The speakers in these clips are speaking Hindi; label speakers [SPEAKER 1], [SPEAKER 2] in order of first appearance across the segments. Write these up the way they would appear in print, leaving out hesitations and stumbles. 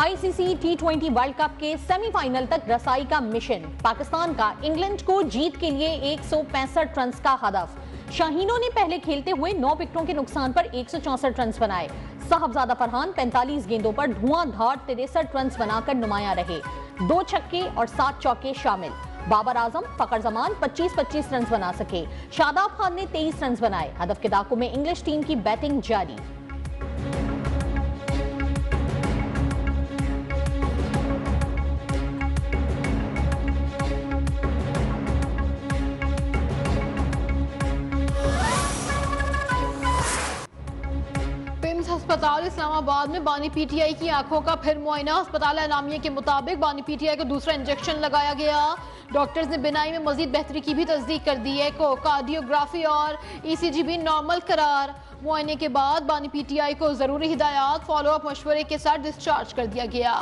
[SPEAKER 1] आईसीसी T20 वर्ल्ड कप के सेमीफाइनल तक रसाई का मिशन। पाकिस्तान का इंग्लैंड को जीत के लिए 165 रन का हदफ। शाहीनों ने पहले खेलते हुए 9 विकेटों के नुकसान पर 164 रन बनाए। साहबजादा फरहान 45 गेंदों पर धुआंधार 63 रन बनाकर नुमायां रहे। 2 छक्के और 7 चौके शामिल। बाबर आजम, फखर जमान 25-25 रन बना सके। शादाब खान ने 23 रन बनाए। हदफ के डाकू में इंग्लिश टीम की बैटिंग जारी।
[SPEAKER 2] अस्पताल इस्लामाबाद में बानी पीटीआई की आंखों का फिर मुआयना। अस्पताल एलामिया के मुताबिक बानी पीटीआई को दूसरा इंजेक्शन लगाया गया। डॉक्टर्स ने बिनाई में मजीद बेहतरी की भी तस्दीक कर दी है। कार्डियोग्राफी और ईसीजी भी नॉर्मल करार। मुआयने के बाद बानी पीटीआई को जरूरी हिदायत फॉलोअप मशवरे के साथ डिस्चार्ज कर दिया गया।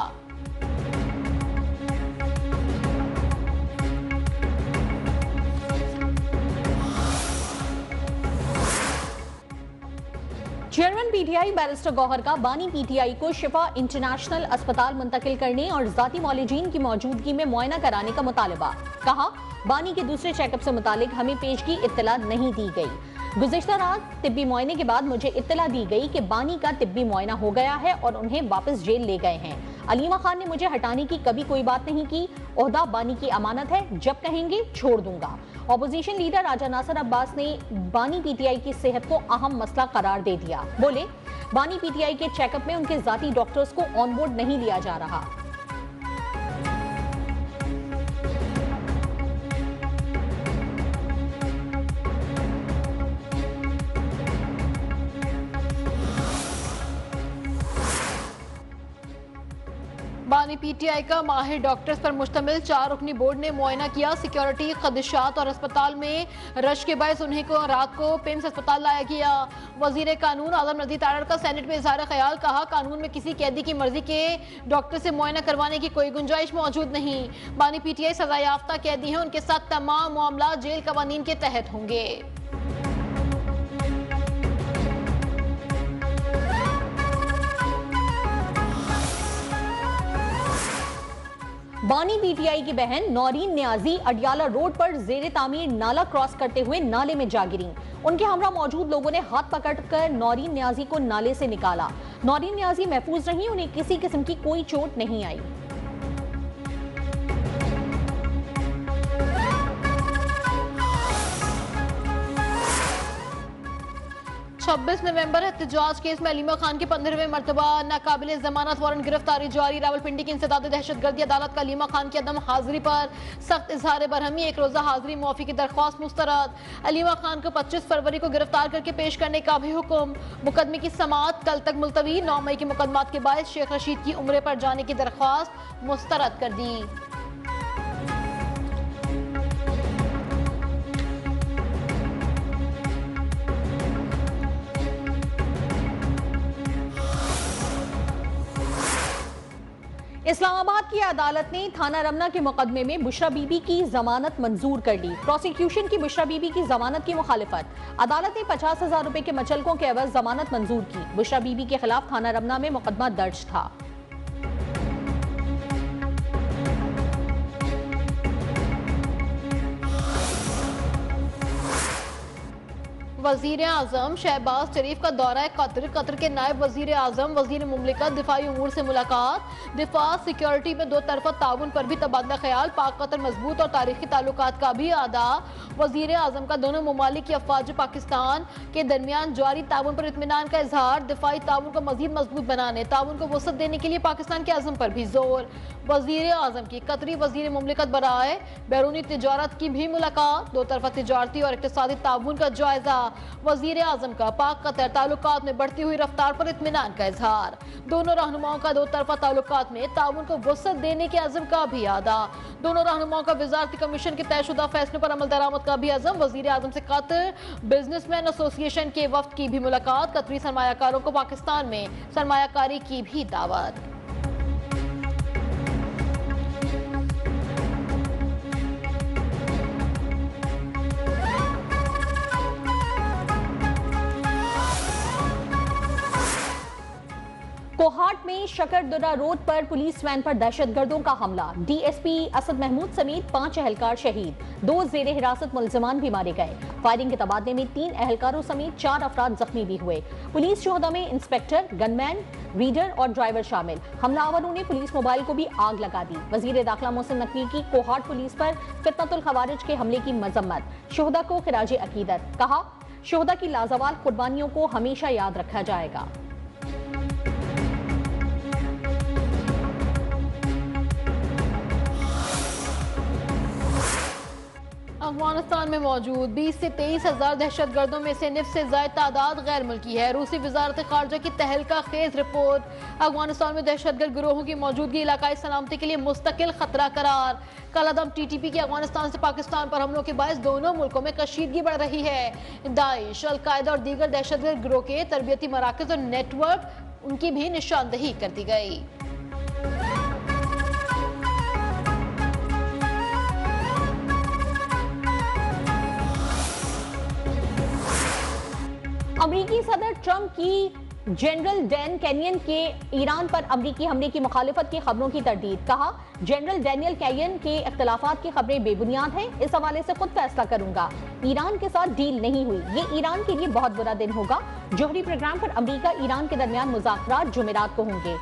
[SPEAKER 1] चेयरमैन पीटीआई बैरिस्टर गौहर का बानी पीटीआई को शिफा इंटरनेशनल अस्पताल मुंतकिल करने और जाती मौलिजीन की मौजूदगी में मुआयना कराने का मुतालबा। कहा, बानी के दूसरे चेकअप से मुतालिक हमें पेशगी इत्तला नहीं दी गई। गुज़िश्ता रात तिब्बी मुआयने के बाद मुझे इत्तला दी गई कि बानी का तिब्बी मुआयना हो गया है और उन्हें वापस जेल ले गए हैं। अलीमा खान ने मुझे हटाने की कभी कोई बात नहीं की। ओहदा बानी की अमानत है, जब कहेंगे छोड़ दूंगा। ऑपोजिशन लीडर राजा नासिर अब्बास ने बानी पीटीआई की सेहत को अहम मसला करार दे दिया। बोले, बानी पीटीआई के चेकअप में उनके जाती डॉक्टर्स को ऑन बोर्ड नहीं लिया जा रहा।
[SPEAKER 2] बानी पीटीआई का माहिर डॉक्टर्स पर मुश्तमिल 4 रुकनी बोर्ड ने मुआयना किया। सिक्योरिटी, खदशात और अस्पताल में रश के बायस उन्हें को रात को पिम्स अस्पताल लाया गया। वजीर कानून आजम नज़ीर तारड़ का सेनेट में इजहार ख्याल। कहा, कानून में किसी कैदी की मर्जी के डॉक्टर से मुआयना करवाने की कोई गुंजाइश मौजूद नहीं। बानी पीटीआई सजा याफ्ता कैदी हैं, उनके साथ तमाम मामला जेल कवानीन के तहत होंगे।
[SPEAKER 1] बानी पीटीआई की बहन नौरीन न्याजी अडियाला रोड पर जेर तामीर नाला क्रॉस करते हुए नाले में जा गिरी। उनके हमरा मौजूद लोगों ने हाथ पकड़कर नौरीन न्याजी को नाले से निकाला। नौरीन न्याजी महफूज रही, उन्हें किसी किस्म की कोई चोट नहीं आई।
[SPEAKER 2] 26 नवंबर एहतजाज केस में अलीमा खान की 15वें मरतबा नाकाबिले जमानत वारंट गिरफ्तारी जारी। रावलपिंडी की इंसदाद दहशतगर्दी अदालत का अलीमा खान की अदम हाजिरी पर सख्त इजहार बरहमी। 1 रोजा हाजिरी मुआफी की दरख्वास्त मुस्तरद। अलीमा खान को 25 फरवरी को गिरफ्तार करके पेश करने का भी हुक्म। मुकदमे की समाअत कल तक मुलतवी। 9 मई के मुकदमात के बाद शेख रशीद की उम्रे पर जाने की दरख्वास्त मुस्तरद कर दी।
[SPEAKER 1] इस्लामाबाद की अदालत ने थाना रमना के मुकदमे में बुशरा बीबी की जमानत मंजूर कर ली। प्रोसिक्यूशन की बुशरा बीबी की जमानत की मुखालिफत। अदालत ने 50,000 रुपए के मचलकों के एवज जमानत मंजूर की। बुशरा बीबी के खिलाफ थाना रमना में मुकदमा दर्ज था।
[SPEAKER 2] वजीर आजम शहबाज शरीफ का दौरा कतर के नायब वजीर आजम वजीर मुमलिकत दिफाई उमूर से मुलाकात। दिफा सिक्योरिटी में 2 तरफा ताउन पर भी तबादला ख्याल। पाक कतर मजबूत और तारीखी ताल्लुकात का भी आदा। वजीर आजम का दोनों ममालिक की अफवाज पाकिस्तान के दरमियान जारी ताउन पर इत्मीनान का इजहार। दिफाई ताउन को मजीद मजबूत बनाने, ताउन को वसअत देने के लिए पाकिस्तान के आजम पर भी जोर। वजीर आजम की कतरी वजीर मुमलिकत बराए बैरूनी तिजारत की भी मुलाकात। 2 तरफा तिजारती और इक्तिसादी ताउन का जायजा। वजीर आजम का पाक कतर ताल्लुकात में बढ़ती हुई रफ्तार पर इत्मीनान का इजहार। दोनों रहनुमाओं का 2 तरफा ताल्लुकात में ताउन को वसअत देने के अज़म का भी आदा। दोनों रहनुमाओं का वजारती कमीशन के तयशुदा फैसलों पर अमल दरामद का भी अज़म। वजीर आजम से कतर बिजनेसमैन एसोसिएशन के वफ्द की भी मुलाकात। कतरी सरमायाकारों को पाकिस्तान में सरमायाकारी की भी दावत।
[SPEAKER 1] कोहाट में शकरदुरा रोड पर पुलिस वैन पर दहशतगर्दों का हमला। डीएसपी असद महमूद समेत 5 एहलकार शहीद, 2 जेरे हिरासत मुलजमान भी मारे गए। फायरिंग के तबादले में 3 एहलकारों समेत 4 अफराद जख्मी भी हुए। पुलिस शोहदा में इंस्पेक्टर, गनमैन, रीडर और ड्राइवर शामिल। हमलावरों ने पुलिस मोबाइल को भी आग लगा दी। वजीर दाखिला मोहसिन नकवी की कोहाट पुलिस पर फितनतुल खवारिज के हमले की मजम्मत। शोहदा को खिराज अकीदत। कहा, शोहदा की लाजवाल कुर्बानियों को हमेशा याद रखा जाएगा।
[SPEAKER 2] अफगानिस्तान में मौजूद 20 से 23 हजार दहशतगर्दों में से निफ से ज्यादा तादाद गैर मुल्की है। रूसी वजारत खारजा की तहलका खेज रिपोर्ट। अफगानिस्तान में दहशतगर्द गिरोहों की मौजूदगी इलाकाई सलामती के लिए मुस्तकिल खतरा करार। कलादम टीटीपी की अफगानिस्तान से पाकिस्तान पर हमलों के बायस दोनों मुल्कों में कशीदगी बढ़ रही है। दाइश, अलकायदा और दीगर दहशतगर्द गिरोह के तरबियती मराकज और नेटवर्क उनकी भी निशानदही कर दी गई।
[SPEAKER 1] अमेरिकी सदर ट्रंप की जनरल डैन कैनियन के ईरान पर अमेरिकी हमले की मुखालिफत की खबरों की तरदीद। कहा, जनरल डैनियल कैनियन के इख्तलाफात की खबरें बेबुनियाद हैं, इस हवाले से खुद फैसला करूंगा। ईरान के साथ डील नहीं हुई, ये ईरान के लिए बहुत बुरा दिन होगा। जोहरी प्रोग्राम पर अमेरिका ईरान के दरमियान मुज़ाकरात जुमेरात को होंगे।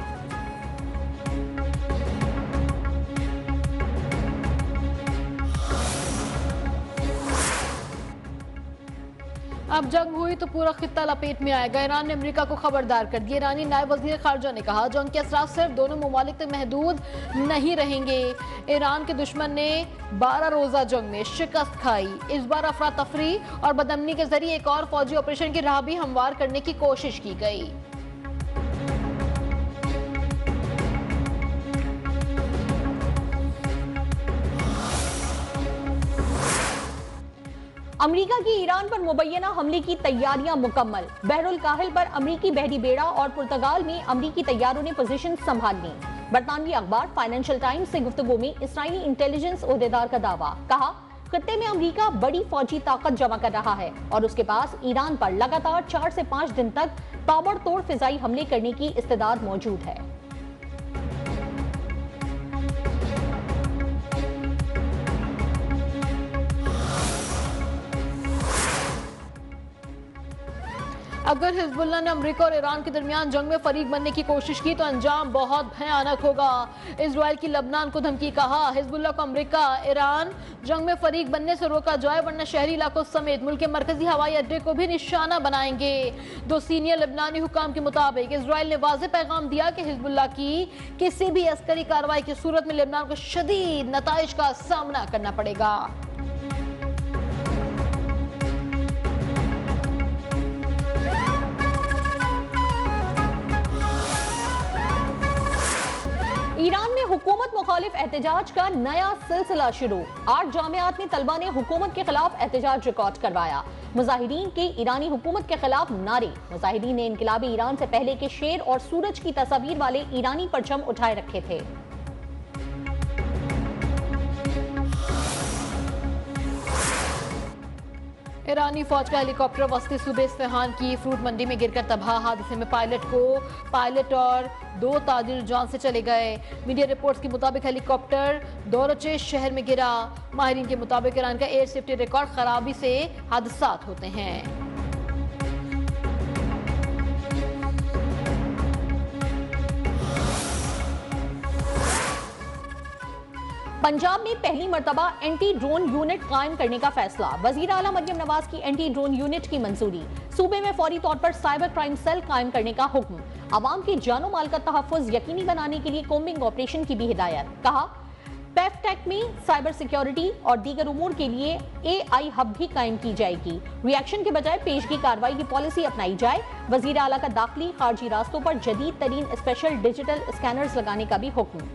[SPEAKER 2] अब जंग हुई तो पूरा खित्ता लपेट में आएगा। ईरान ने अमेरिका को खबरदार कर दिया। ईरानी नायब वजीर खारजा ने कहा, जंग के असरात सिर्फ दोनों ममालिक तक महदूद नहीं रहेंगे। ईरान के दुश्मन ने 12 रोजा जंग में शिकस्त खाई। इस बार अफरा तफरी और बदअमनी के जरिए एक और फौजी ऑपरेशन की राह भी हमवार करने की कोशिश की गई।
[SPEAKER 1] अमेरिका की ईरान पर मुबैना हमले की तैयारियां मुकम्मल। बहरुल काहिल पर अमेरिकी बहरी बेड़ा और पुर्तगाल में अमेरिकी तैयारों ने पोजीशन संभाल ली। बरतानवी अखबार फाइनेंशियल टाइम्स से गुफ्तगू में इसराइली इंटेलिजेंस ओहदेदार का दावा। कहा, खित्ते में अमेरिका बड़ी फौजी ताकत जमा कर रहा है और उसके पास ईरान पर लगातार 4 से 5 दिन तक ताबड़तोड़ फिजाई हमले करने की इस्तेदाद मौजूद है।
[SPEAKER 2] अगर हिजबुल्लाह ने अमेरिका और ईरान के दरमियान जंग में फरीक बनने की कोशिश की तो अंजाम बहुत भयानक होगा। इजराइल की लबनान को धमकी। कहा, हिजबुल्लाह को अमेरिका, ईरान जंग में फरीक बनने से रोका जाए वरना शहरी इलाकों समेत मुल्क के मरकजी हवाई अड्डे को भी निशाना बनाएंगे। 2 सीनियर लबनानी हुकाम के मुताबिक इजराइल ने वाज़ेह पैगाम दिया कि हिजबुल्लाह की किसी भी अस्करी कार्रवाई की सूरत में लबनान को शदीद नताइज का सामना करना पड़ेगा।
[SPEAKER 1] ईरान में हुकूमत मुखालिफ एहतजाज का नया सिलसिला शुरू। 8 जामियात में तलबा ने हुकूमत के खिलाफ एहतजाज रिकॉर्ड करवाया। मुजाहिरीन के ईरानी हुकूमत के खिलाफ नारे। मुजाहिरीन ने इनकलाबी ईरान से पहले के शेर और सूरज की तस्वीर वाले ईरानी परचम उठाए रखे थे।
[SPEAKER 2] ईरानी फौज का हेलीकॉप्टर वस्ती सूबे इस्फहान की फ्रूट मंडी में गिरकर तबाह। हादसे में पायलट और 2 ताजिर जान से चले गए। मीडिया रिपोर्ट्स के मुताबिक हेलीकॉप्टर दौरचे शहर में गिरा। माहिरीन के मुताबिक ईरान का एयर सेफ्टी रिकॉर्ड खराबी से हादसात होते हैं।
[SPEAKER 1] पंजाब में पहली मर्तबा एंटी ड्रोन यूनिट कायम करने का फैसला। वजीर आला मरियम नवाज की एंटी ड्रोन यूनिट की मंजूरी। सूबे में फौरी तौर पर साइबर क्राइम सेल कायम करने का हुक्म। अवाम की जानो माल का तहफ्फुज यकीनी बनाने के लिए कोम्बिंग ऑपरेशन की भी हिदायत। कहा, पेफटेक में साइबर सिक्योरिटी और दीगर उमूर के लिए AI हब भी कायम की जाएगी। रिएक्शन के बजाय पेशगी कार्रवाई की पॉलिसी अपनाई जाए। वजीर आला का दाखिली खारजी रास्तों पर जदीद तरीन स्पेशल डिजिटल स्कैनर्स लगाने का भी हुक्म।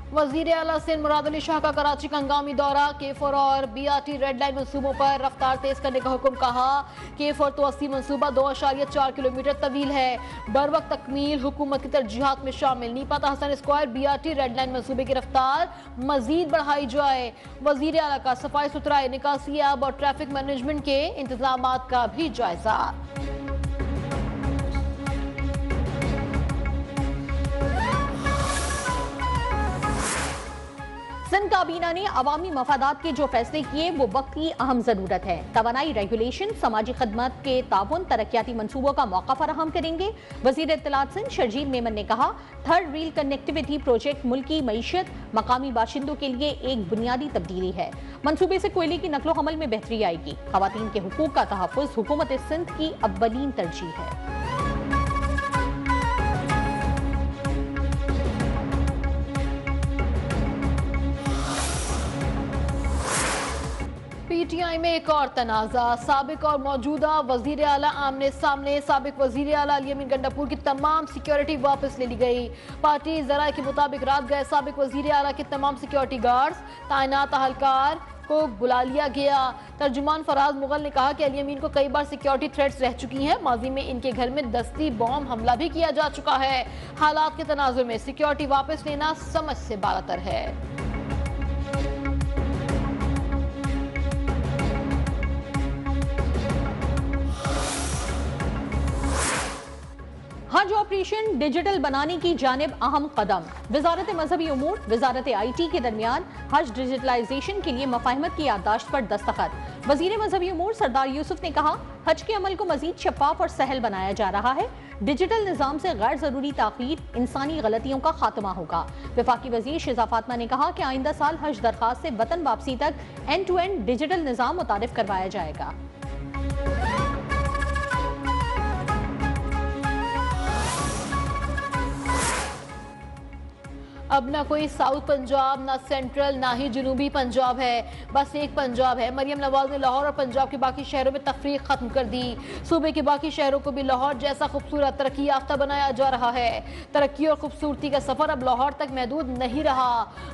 [SPEAKER 2] वजीर आला सिंध मुराद अली शाह का कराची का हंगामी दौरा। K4 और BRT रेड लाइन मंसूबों पर रफ्तार तेज करने का हुक्म। कहा K4 तो 80 मंसूबा 2.4 किलोमीटर तवील है, बर वक्त तकमील हुकूमत की तरजीहात में शामिल। नीपाता Hasan square BRT red line मंसूबे की रफ्तार मजीद बढ़ाई जाए। वजीर आला का सफाई सुथराई, निकासियाब और ट्रैफिक मैनेजमेंट के इंतजाम का भी जायजा।
[SPEAKER 1] सिंध काबीना ने अवामी मफादात के जो फैसले किए वो वक्त की अहम जरूरत है। तवानाई रेगुलेशन, समाजी खदमत के ताउन, तरक्याती मंसूबों का मौका फराहम करेंगे। वजीर इत्तलात सिंध शर्जील मेमन ने कहा थर्ड रेल कनेक्टिविटी प्रोजेक्ट मुल्की मईशत, मकामी बाशिंदों के लिए एक बुनियादी तब्दीली है। मंसूबे से कोयले की नकलो हमल में बेहतरी आएगी। खवातीन के हुकूक का तहफ़्फ़ुज़ हुकूमत सिंध की अव्वलीन तरजीह है।
[SPEAKER 2] PTI में एक और तनाज़ा। साबिक और मौजूदा वजीर आला आमने सामने। साबिक वजीर आला अली अमीन गंडापुर की तमाम सिक्योरिटी वापस ले ली गई। पार्टी ज़राए के मुताबिक रात गए साबिक वजीर आला के तमाम सिक्योरिटी गार्ड्स, तैनात अहलकार को बुला लिया गया। तर्जुमान फराज मुगल ने कहा कि अली अमीन को कई बार सिक्योरिटी थ्रेट्स रह चुकी हैं। माजी में इनके घर में दस्ती बॉम्ब हमला भी किया जा चुका है। हालात के तनाजुर में सिक्योरिटी वापस लेना समझ से बालातर है।
[SPEAKER 1] हज ऑपरेशन डिजिटल बनाने की जानिब अहम कदम। वजारत मजहबी उमूर, वजारत IT के दरमियान हज डिजिटलाइजेशन के लिए मफाहमत की याददाश्त पर दस्तखत। वजीर मजहबी उमूर सरदार यूसुफ ने कहा हज के अमल को मजीद शफाफ और सहल बनाया जा रहा है। डिजिटल निज़ाम से गैर जरूरी ताखीर, इंसानी गलतियों का खात्मा होगा। वफाकी वजीर शिजा फातिमा ने कहा कि आइंदा साल हज दरखास्त से वतन वापसी तक एंड टू एंड डिजिटल निज़ाम मुतारिफ करवाया जाएगा।
[SPEAKER 2] अब ना कोई साउथ पंजाब, ना सेंट्रल, ना ही जनूबी पंजाब है, बस एक पंजाब है। मरियम नवाज ने लाहौर और पंजाब के बाकी शहरों में तफरीक खत्म कर दी। सूबे के बाकी शहरों को भी लाहौर जैसा खूबसूरत तरक्की याफ्ता बनाया जा रहा है। तरक्की और खूबसूरती का सफर अब लाहौर तक महदूद नहीं रहा।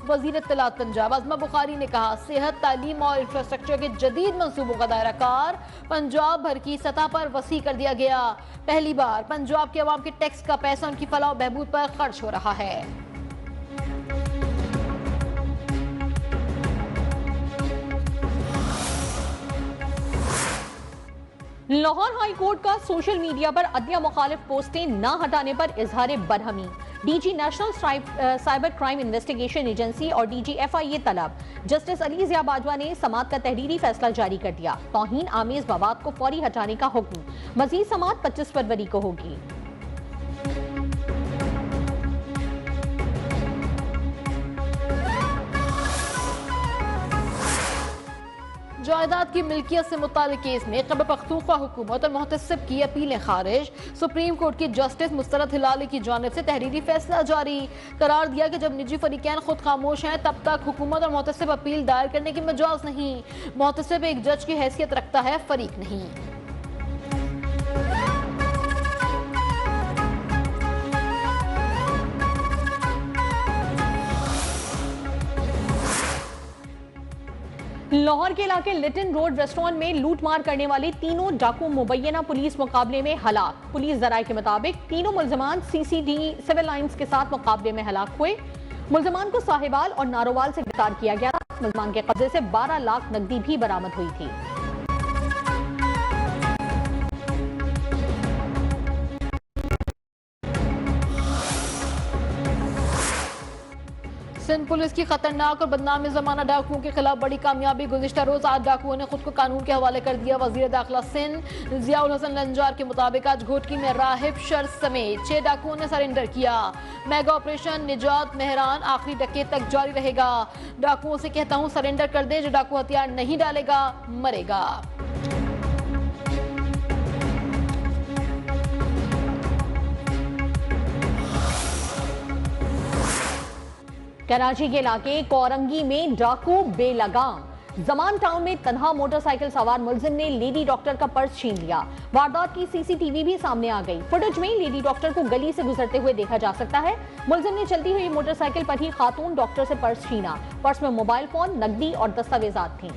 [SPEAKER 2] वजीर इत्तलात पंजाब आजमा बुखारी ने कहा सेहत, तालीम और इंफ्रास्ट्रक्चर के जदीद मंसूबों का दायरा कार पंजाब भर की सतह पर वसी कर दिया गया। पहली बार पंजाब के अवाम के टैक्स का पैसा उनकी फलाह और बहबूद पर खर्च हो रहा है।
[SPEAKER 1] लाहौर हाई कोर्ट का सोशल मीडिया पर अदलिया मुखालिफ पोस्टें न हटाने पर इजहार बरहमी। DG national cyber crime investigation agency और DG FIA तलब। जस्टिस अली ज़िया बाजवा ने समात का तहरीरी फैसला जारी कर दिया। तौहीन आमेज मवाद को फौरी हटाने का हुक्म। मजीद समात 25 फरवरी को होगी।
[SPEAKER 2] जायदाद की मिल्कियत से मुताल्लिक केस में खैबर पख्तूनख्वा हुकूमत और मुहतसिब की अपीलें खारिज। सुप्रीम कोर्ट की जस्टिस मुस्तरद हिलाली की जानिब से तहरीरी फैसला जारी। करार दिया कि जब निजी फरीकैन खुद खामोश हैं तब तक हुकूमत और मुहतसिब अपील दायर करने की मजाज नहीं। मुहतसिब एक जज की हैसियत रखता है, फरीक नहीं।
[SPEAKER 1] लाहौर के इलाके लिटन रोड रेस्टोरेंट में लूटमार करने वाले तीनों डाकू मुबैना पुलिस मुकाबले में हलाक। पुलिस जराये के मुताबिक तीनों मुल्जमान CCD सिविल लाइंस के साथ मुकाबले में हलाक हुए। मुल्जमान को साहिवाल और नारोवाल से गिरफ्तार किया गया। मुल्जमान के कब्जे से 12 लाख नकदी भी बरामद हुई थी।
[SPEAKER 2] सिंध पुलिस की खतरनाक और बदनाम जमाना डाकुओं के खिलाफ बड़ी कामयाबी। गुज़िश्ता रोज 8 डाकुओं ने खुद को कानून के हवाले कर दिया। वजीर दाखिला सिंध जियाउल हसन लंजार के मुताबिक आज घोटकी में राहिब शर्स समेत 6 डाकुओं ने सरेंडर किया। मेगा ऑपरेशन निजात मेहरान आखिरी डकैत तक जारी रहेगा। डाकुओं से कहता हूँ सरेंडर कर दे, जो डाकू हथियार नहीं डालेगा मरेगा। कराची के इलाके कोरंगी में डाकू बेलगाम।
[SPEAKER 1] जमान टाउन में तन्हा मोटरसाइकिल सवार मुलजिम ने लेडी डॉक्टर का पर्स छीन लिया। वारदात की सीसीटीवी भी सामने आ गई। फुटेज में लेडी डॉक्टर को गली से गुजरते हुए देखा जा सकता है। मुलजिम ने चलती हुई मोटरसाइकिल पर ही खातून डॉक्टर से पर्स छीना। पर्स में मोबाइल फोन, नकदी और दस्तावेजात थी।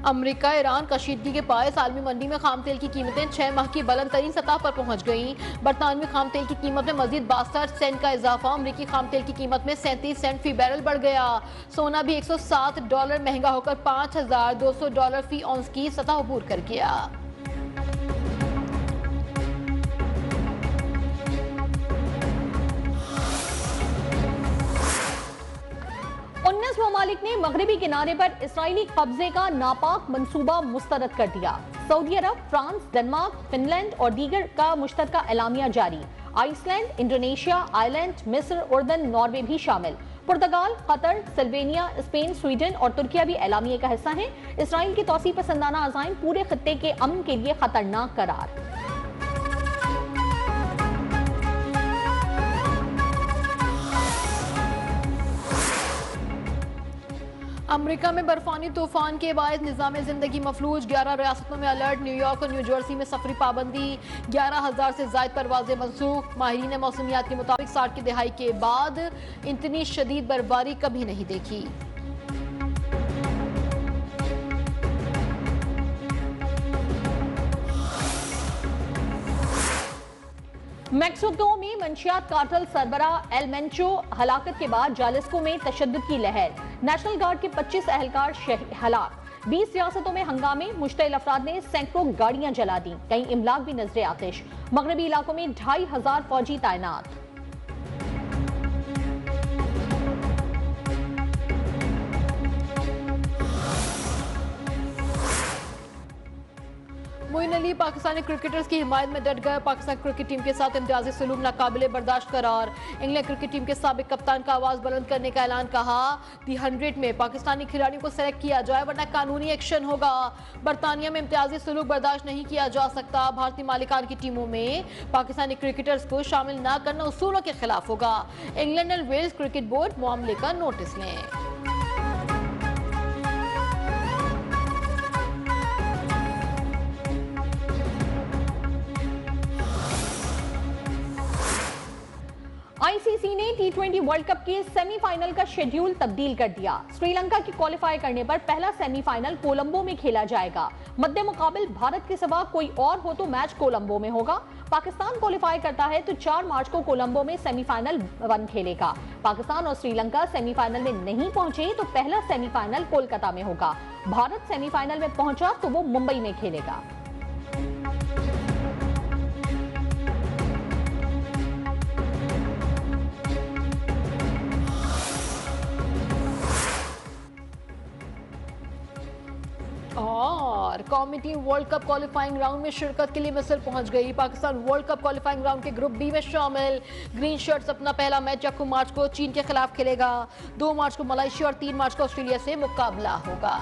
[SPEAKER 2] अमेरिका ईरान कशीदगी के बायस आलमी मंडी में खाम तेल की कीमतें 6 माह की बुलंद तरीन सतह पर पहुंच गईं। बरतानवी खाम तेल की कीमत में मजीद 62 सेंट का इजाफा। अमेरिकी खाम तेल की कीमत में 37 सेंट फी बैरल बढ़ गया। सोना भी $107 महंगा होकर $5,200 फी औंस की सतह अबूर कर गया।
[SPEAKER 1] 19 ममालिक ने मगरबी किनारे पर इसराइली कब्जे का नापाक मंसूबा मुस्तरद कर दिया। सऊदी अरब, फ्रांस, डेनमार्क, फिनलैंड और दीगर का मुश्तरका एलामिया जारी। आइसलैंड, इंडोनेशिया, आयरलैंड, मिस्र, उर्दन, नॉर्वे भी शामिल। पुर्तगाल, कतर, सिल्वेनिया, स्पेन, स्वीडन और तुर्किया भी एलामिया का हिस्सा हैं। इसराइल की तौसी पसंदाना अज़ाइम पूरे खत्ते के अमन के लिए खतरनाक करार।
[SPEAKER 2] अमेरिका में बर्फानी तूफान के बाद निज़ाम जिंदगी मफलूज। 11 रियासतों में अलर्ट। न्यूयॉर्क और न्यू जर्सी में सफरी पाबंदी। 11,000 से जायद परवाजें मनसूख। माहिरीन मौसमियात के मुताबिक 60 की दहाई के बाद इतनी शदीद बर्फबारी कभी नहीं देखी।
[SPEAKER 1] मैक्सिको में मंशियात कार्टेल सरबरा एल मेंचो हलाकत के बाद जालिस्को में तशद्दुद की लहर। नेशनल गार्ड के 25 एहलकार हलाक। 20 रियासतों में हंगामे। मुश्तइल अफराद ने सैकड़ों गाड़ियां जला दी। कई इमलाक भी नजरे आतिश। मगरबी इलाकों में 2,500 फौजी तैनात।
[SPEAKER 2] मोइन अली पाकिस्तानी क्रिकेटर्स की हिमायत में डट गए। पाकिस्तान क्रिकेट टीम के साथ इम्तियाजी सलूक नाकाबिले बर्दाश्त करार। इंग्लैंड क्रिकेट टीम के साबिक कप्तान का आवाज बुलंद करने का ऐलान। कहा दी 100 में पाकिस्तानी खिलाड़ियों को सेलेक्ट किया जाए वरना कानूनी एक्शन होगा। बरतानिया में इम्तियाजी सलूक बर्दाश्त नहीं किया जा सकता। भारतीय मालिकान की टीमों में पाकिस्तानी क्रिकेटर्स को शामिल न करना उसूलों के खिलाफ होगा। इंग्लैंड और वेल्स क्रिकेट बोर्ड मामले का नोटिस लें।
[SPEAKER 1] आईसीसी ने T20 वर्ल्ड कप के सेमीफाइनल का शेड्यूल तब्दील कर दिया। श्रीलंका के क्वालिफाई करने पर पहला सेमीफाइनल कोलंबो में खेला जाएगा। मद्दे मुकाबिल भारत के सिवा कोई और हो तो मैच कोलंबो में होगा। पाकिस्तान क्वालिफाई करता है तो 4 मार्च को कोलंबो में सेमीफाइनल 1 खेलेगा। पाकिस्तान और श्रीलंका सेमीफाइनल में नहीं पहुंचे तो पहला सेमीफाइनल कोलकाता में होगा। भारत सेमीफाइनल में पहुंचा तो वो मुंबई में खेलेगा।
[SPEAKER 2] और कौमी team world cup qualifying round में शिरकत के लिए मिस्र पहुंच गई। Pakistan world cup qualifying round के ग्रुप बी में शामिल। ग्रीन शर्ट्स अपना पहला मैच 1 मार्च को चीन के खिलाफ खेलेगा। 2 मार्च को मलेशिया और 3 मार्च को ऑस्ट्रेलिया से मुकाबला होगा।